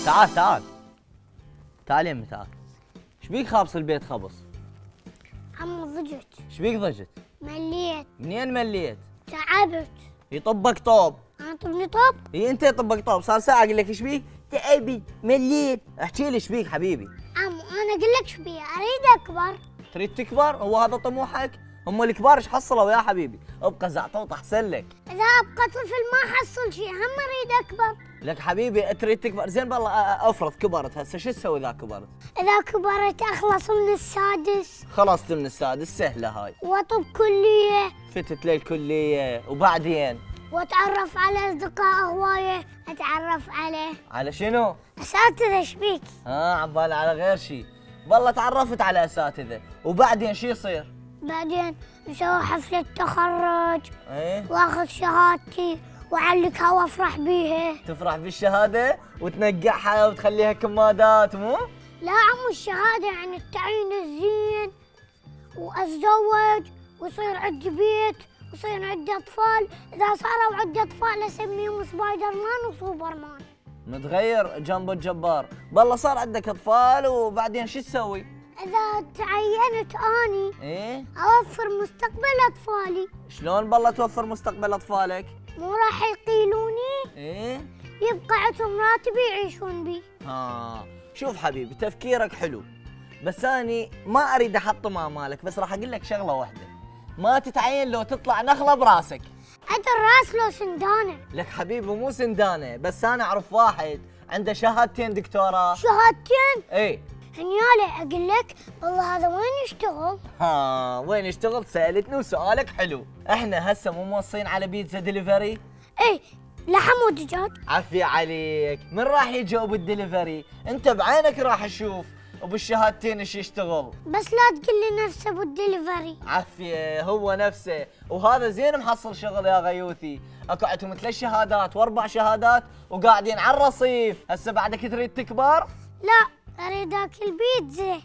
تعال تعال تعال يمي تعال. ايش بيك خابص البيت خبص؟ عمو ضجت. ايش بيك ضجت؟ مليت. منين مليت؟ تعبت. يطبك طوب. انا طبني طب. اي انت يطبك طوب، صار ساعة اقول لك ايش بيك؟ تعبت مليت، احكي لي ايش بيك حبيبي؟ عمو انا اقول لك شو بي اريد اكبر. تريد تكبر؟ هو هذا طموحك؟ هم الكبار ايش حصلوا يا حبيبي؟ ابقى زعطوط احسن لك. اذا ابقى طفل ما حصل شيء، هم اريد اكبر. لك حبيبي تريد تكبر، زين بالله افرض كبرت هسه شو تسوي اذا كبرت؟ اذا كبرت اخلص من السادس. خلصت من السادس سهلة هاي. واطب كلية. فتت للكلية وبعدين؟ واتعرف على اصدقاء هواية. اتعرف على شنو؟ اساتذة. ايش بيك؟ عبالي على غير شيء. والله تعرفت على اساتذة وبعدين شو يصير؟ بعدين نسوي حفلة تخرج. ايه؟ واخذ شهادتي واعلقها وافرح بيها. تفرح بالشهادة وتنقعها وتخليها كمادات مو؟ لا عمو، الشهادة يعني التعيين الزين، واتزوج ويصير عندي بيت ويصير عندي اطفال. اذا صاروا عندي اطفال اسميهم سبايدر مان وسوبر مان. متغير جنب الجبار. بالله صار عندك اطفال وبعدين شو تسوي؟ اذا تعينت اني ايه؟ اوفر مستقبل اطفالي. شلون بالله توفر مستقبل اطفالك؟ مو راح يقيلوني؟ ايه؟ يبقى عندهم راتب يعيشون بيه. شوف حبيبي تفكيرك حلو، بس اني ما اريد احطم امالك، بس راح اقول لك شغله واحده، ما تتعين لو تطلع نخله براسك. عند الراس لو سندانه. لك حبيبي مو سندانه، بس انا اعرف واحد عنده شهادتين دكتوراه. شهادتين؟ ايه. هنياله اقول لك والله هذا وين يشتغل؟ وين يشتغل؟ سالتني وسؤالك حلو. احنا هسه مو موصين على بيتزا دليفري؟ ايه، لحم ودجاج. عافية عليك، من راح يجاوب الدليفري؟ انت بعينك راح تشوف وبالشهادتين ايش يشتغل. بس لا تقول لي نفسه بالدليفري. عافية، هو نفسه، وهذا زين محصل شغل يا غيوثي، اكو عندهم 3 شهادات و4 شهادات وقاعدين على الرصيف. هسه بعدك تريد تكبر؟ لا، اريد اكل بيتزا.